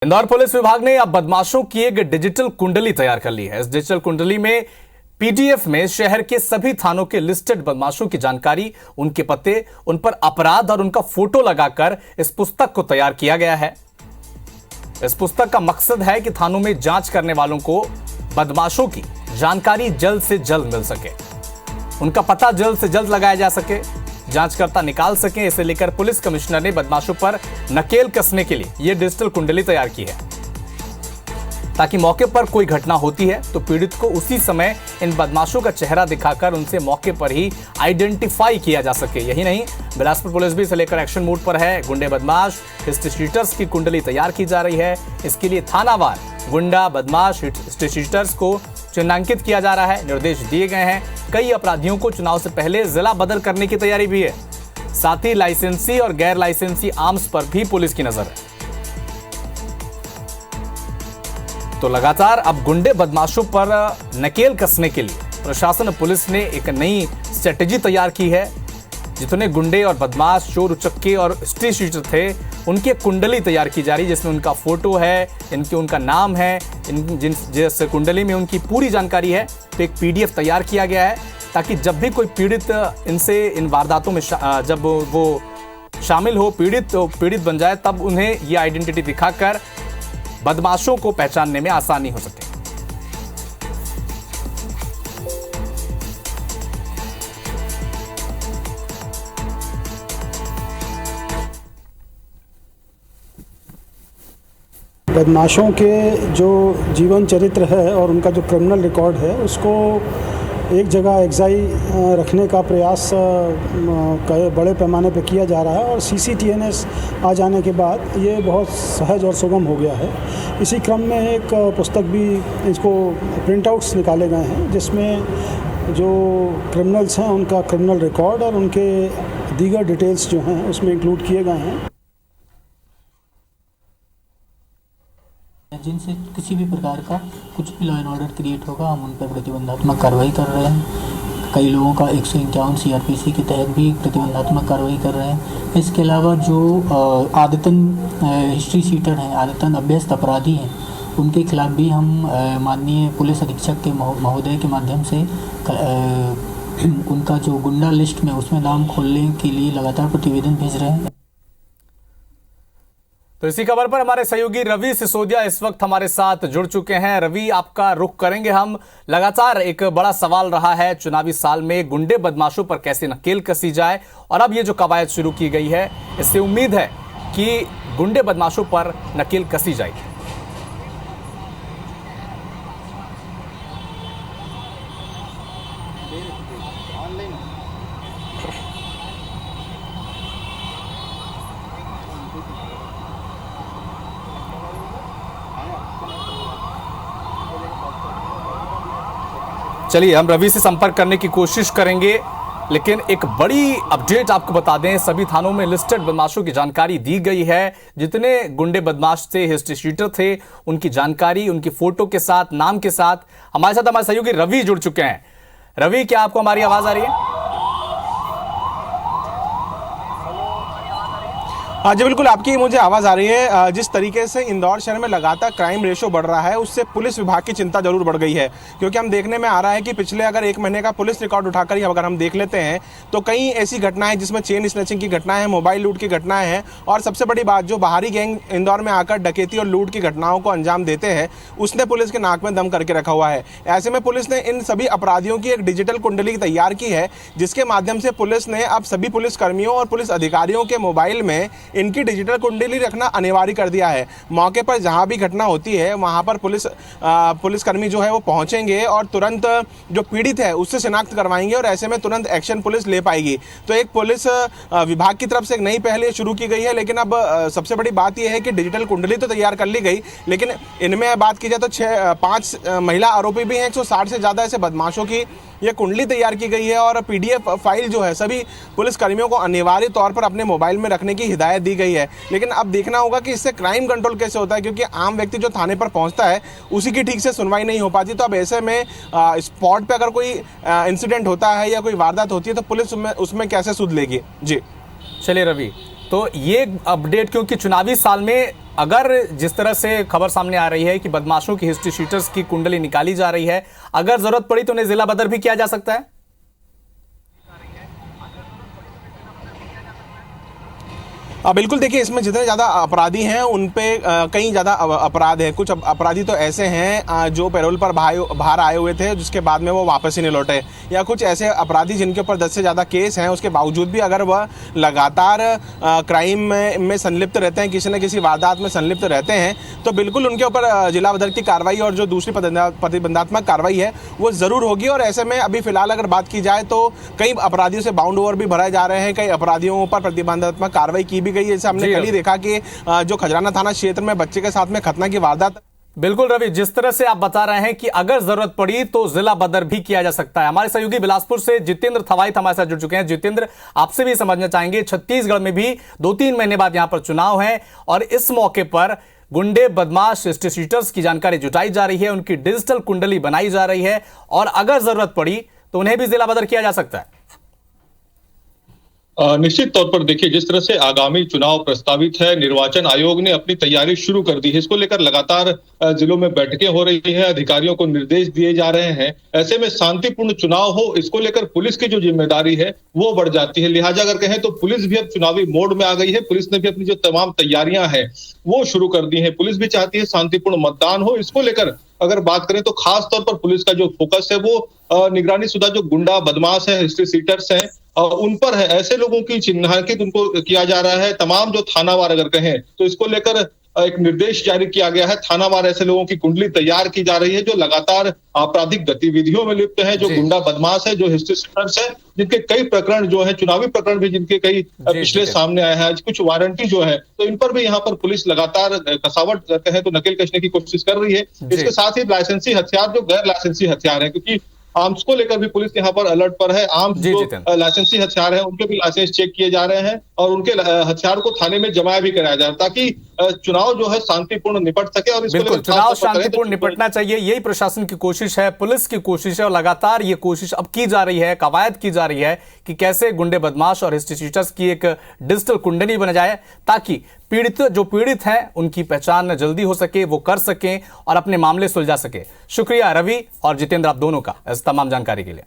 Indore police विभाग ने अब बदमाशों की एक डिजिटल कुंडली तैयार कर ली है। इस डिजिटल कुंडली में पीडीएफ में शहर के सभी थानों के लिस्टेड बदमाशों की जानकारी, उनके पते, उन पर अपराध और उनका फोटो लगाकर इस पुस्तक को तैयार किया गया है। इस पुस्तक का मकसद है कि थानों में जांच करने वालों को बदमाशों की जानकारी जल्द से जल्द मिल सके, उनका पता जल्द से जल्द लगाया जा सके, जांचकर्ता निकाल सकें। इसे लेकर पुलिस कमिश्नर ने बदमाशों पर नकेल कसने के लिए यह डिजिटल कुंडली तैयार की है, ताकि मौके पर कोई घटना होती है तो पीड़ित को उसी समय इन बदमाशों का चेहरा दिखाकर उनसे मौके पर ही आइडेंटिफाई किया जा सके। यही नहीं, बिलासपुर पुलिस भी इसे लेकर एक्शन मोड पर है। गुंडे बदमाश हिस्ट्री शीटर्स की कुंडली तैयार की जा रही है। इसके लिए थानावार गुंडा बदमाश हिस्ट्री शीटर्स को चिन्हांकित किया जा रहा है। निर्देश दिए गए हैं। कई अपराधियों को चुनाव से पहले जिला बदल करने की तैयारी भी है। साथ ही लाइसेंसी और गैर लाइसेंसी आर्म्स पर भी पुलिस की नजर है। तो लगातार अब गुंडे बदमाशों पर नकेल कसने के लिए प्रशासन और पुलिस ने एक नई स्ट्रेटेजी तैयार की है। जितने गुंडे और बदमाश, चोर उचक्के और हिस्ट्री शीटर थे, उनकी कुंडली तैयार की जा रही है, जिसमें उनका फोटो है, उनका नाम है, जिस कुंडली में उनकी पूरी जानकारी है। तो एक पीडीएफ तैयार किया गया है, ताकि जब भी कोई पीड़ित इन वारदातों में जब वो शामिल हो, पीड़ित बन जाए, तब उन्हें ये आइडेंटिटी दिखाकर बदमाशों को पहचानने में आसानी हो सके। बदमाशों के जो जीवन चरित्र है और उनका जो क्रिमिनल रिकॉर्ड है, उसको एक जगह एक्साई रखने का प्रयास बड़े पैमाने पर किया जा रहा है। और सीसीटीएनएस आ जाने के बाद ये बहुत सहज और सुगम हो गया है। इसी क्रम में एक पुस्तक भी, इसको प्रिंट आउट्स निकाले गए हैं, जिसमें जो क्रिमिनल्स हैं उनका क्रिमिनल रिकॉर्ड और उनके दीगर डिटेल्स जो हैं उसमें इंक्लूड किए गए हैं। जिनसे किसी भी प्रकार का कुछ भी लॉ एंड ऑर्डर क्रिएट होगा, हम उन पर प्रतिबंधात्मक कार्रवाई कर रहे हैं। कई लोगों का 151 सीआरपीसी के तहत भी प्रतिबंधात्मक कार्रवाई कर रहे हैं। इसके अलावा जो आदतन हिस्ट्री शीटर हैं, आदतन अभ्यस्त अपराधी हैं, उनके खिलाफ भी हम माननीय पुलिस अधीक्षक के महोदय के माध्यम से उनका जो गुंडा लिस्ट में उसमें नाम खोलने के लिए लगातार प्रतिवेदन भेज रहे हैं। तो इसी खबर पर हमारे सहयोगी रवि सिसोदिया इस वक्त हमारे साथ जुड़ चुके हैं। रवि, आपका रुख करेंगे हम। लगातार एक बड़ा सवाल रहा है चुनावी साल में गुंडे बदमाशों पर कैसे नकेल कसी जाए, और अब ये जो कवायद शुरू की गई है, इससे उम्मीद है कि गुंडे बदमाशों पर नकेल कसी जाएगी। चलिए, हम रवि से संपर्क करने की कोशिश करेंगे, लेकिन एक बड़ी अपडेट आपको बता दें। सभी थानों में लिस्टेड बदमाशों की जानकारी दी गई है। जितने गुंडे बदमाश थे, हिस्ट्री शीटर थे, उनकी जानकारी, उनकी फोटो के साथ, नाम के साथ हमारे सहयोगी रवि जुड़ चुके हैं। रवि, क्या आपको हमारी आवाज आ रही है? हाँ जी, बिल्कुल आपकी मुझे आवाज़ आ रही है। जिस तरीके से इंदौर शहर में लगातार क्राइम रेशो बढ़ रहा है, उससे पुलिस विभाग की चिंता जरूर बढ़ गई है। क्योंकि हम देखने में आ रहा है कि पिछले अगर 1 महीने का पुलिस रिकॉर्ड उठाकर ही अगर हम देख लेते हैं, तो कई ऐसी घटनाएं जिसमें चेन स्नैचिंग की घटनाएं हैं, मोबाइल लूट की घटनाएं हैं, और सबसे बड़ी बात, जो बाहरी गैंग इंदौर में आकर डकैती और लूट की घटनाओं को अंजाम देते हैं, उसने पुलिस के नाक में दम करके रखा हुआ है। ऐसे में पुलिस ने इन सभी अपराधियों की एक डिजिटल कुंडली तैयार की है, जिसके माध्यम से पुलिस ने अब सभी पुलिस कर्मियों और पुलिस अधिकारियों के मोबाइल में इनकी डिजिटल कुंडली रखना अनिवार्य कर दिया है। मौके पर जहां भी घटना होती है, वहां पर पुलिसकर्मी जो है वो पहुंचेंगे और तुरंत जो पीड़ित है उससे शिनाख्त करवाएंगे, और ऐसे में तुरंत एक्शन पुलिस ले पाएगी। तो एक पुलिस विभाग की तरफ से एक नई पहल शुरू की गई है। लेकिन अब सबसे बड़ी बात यह है कि डिजिटल कुंडली तो तैयार कर ली गई, लेकिन इनमें बात की जाए तो 5 महिला आरोपी भी हैं। 160 से ज्यादा ऐसे बदमाशों की ये कुंडली तैयार की गई है, और पीडीएफ फाइल जो है सभी पुलिसकर्मियों को अनिवार्य तौर पर अपने मोबाइल में रखने की हिदायत दी गई है। लेकिन अब देखना होगा कि इससे क्राइम कंट्रोल कैसे होता है, क्योंकि आम व्यक्ति जो थाने पर पहुंचता है उसी की ठीक से सुनवाई नहीं हो पाती। तो अब ऐसे में स्पॉट पे अगर कोई इंसिडेंट होता है या कोई वारदात होती है तो पुलिस उसमें कैसे सुध लेगी। जी चलिए रवि, तो ये अपडेट, क्योंकि चुनावी साल में अगर जिस तरह से खबर सामने आ रही है कि बदमाशों की हिस्ट्री शीटर्स की कुंडली निकाली जा रही है, अगर जरूरत पड़ी तो उन्हें जिला बदर भी किया जा सकता है। बिल्कुल, देखिए इसमें जितने ज़्यादा अपराधी हैं उन पे कई ज़्यादा अपराध हैं। कुछ अपराधी तो ऐसे हैं जो पैरोल पर बाहर आए हुए थे, जिसके बाद में वो वापस ही नहीं लौटे, या कुछ ऐसे अपराधी जिनके ऊपर 10 से ज़्यादा केस हैं, उसके बावजूद भी अगर वह लगातार क्राइम में संलिप्त रहते हैं, किसी न किसी वारदात में संलिप्त रहते हैं, तो बिल्कुल उनके ऊपर जिला बदर की कार्रवाई और जो दूसरी प्रतिबंधात्मक कार्रवाई है वो ज़रूर होगी। और ऐसे में अभी फिलहाल अगर बात की जाए तो कई अपराधियों से बाउंड ओवर भी भराए जा रहे हैं, कई अपराधियों पर प्रतिबंधात्मक कार्रवाई की गई। जैसे हमने कल ही देखा कि जो खजराना थाना क्षेत्र में बच्चे के साथ में खतना की वारदात। बिल्कुल रवि, जिस तरह से आप बता रहे हैं कि अगर जरूरत पड़ी तो जिला बदर भी किया जा सकता है। हमारे सहयोगी बिलासपुर से जितेंद्र थवाइत हमारे साथ जुड़ चुके हैं। जितेंद्र, आपसे भी समझना चाहेंगे, छत्तीसगढ़ में भी 2-3 महीने बाद यहां पर चुनाव है और इस मौके पर गुंडे, बदमाश, हिस्ट्री शीटर्स की जानकारी जुटाई जा रही है, उनकी डिजिटल कुंडली बनाई जा रही है और अगर जरूरत पड़ी तो उन्हें भी जिला बदर किया जा सकता है। निश्चित तौर पर देखिए, जिस तरह से आगामी चुनाव प्रस्तावित है, निर्वाचन आयोग ने अपनी तैयारी शुरू कर दी है। इसको लेकर लगातार जिलों में बैठकें हो रही है, अधिकारियों को निर्देश दिए जा रहे हैं। ऐसे में शांतिपूर्ण चुनाव हो, इसको लेकर पुलिस की जो जिम्मेदारी है वो बढ़ जाती है। लिहाजा अगर कहें तो पुलिस भी अब चुनावी मोड में आ गई है। पुलिस ने भी अपनी जो तमाम तैयारियां हैं वो शुरू कर दी है। पुलिस भी चाहती है शांतिपूर्ण मतदान हो। इसको लेकर अगर बात करें तो खास तौर पर पुलिस का जो फोकस है वो निगरानी शुदा जो गुंडा, बदमाश है, हिस्ट्री सीटर्स हैं उन पर है। ऐसे लोगों की चिन्हांकित उनको किया जा रहा है। तमाम जो थानावार अगर कहें तो इसको लेकर एक निर्देश जारी किया गया है। थानावार ऐसे लोगों की कुंडली तैयार की जा रही है जो लगातार आपराधिक गतिविधियों में लिप्त है, जो गुंडा बदमाश है, जो हिस्ट्री सीटर्स है, जिनके कई प्रकरण जो है, चुनावी प्रकरण भी जिनके कई पिछले सामने आए हैं, कुछ वारंटी जो है, तो इन पर भी यहाँ पर पुलिस लगातार कसावट कहें तो नकेल कसने की कोशिश कर रही है। इसके साथ ही लाइसेंसी हथियार, जो गैर लाइसेंसी हथियार है, क्योंकि आर्म्स को लेकर भी पुलिस यहाँ पर अलर्ट पर है। आर्म्स जो लाइसेंसी हथियार है उनके भी लाइसेंस चेक किए जा रहे हैं और उनके हथियार को थाने में जमाया भी कराया जा रहा है ताकि चुनाव जो है शांतिपूर्ण निपट सके। और बिल्कुल, चुनाव शांतिपूर्ण निपटना चाहिए, यही प्रशासन की कोशिश है, पुलिस की कोशिश है और लगातार ये कोशिश अब की जा रही है, कवायद की जा रही है कि कैसे गुंडे, बदमाश और हिस्ट्री शीटर्स की एक डिजिटल कुंडली बन जाए ताकि पीड़ित हैं उनकी पहचान जल्दी हो सके, वो कर सकें और अपने मामले सुलझा सके। शुक्रिया रवि और जितेंद्र, आप दोनों का इस तमाम जानकारी के लिए।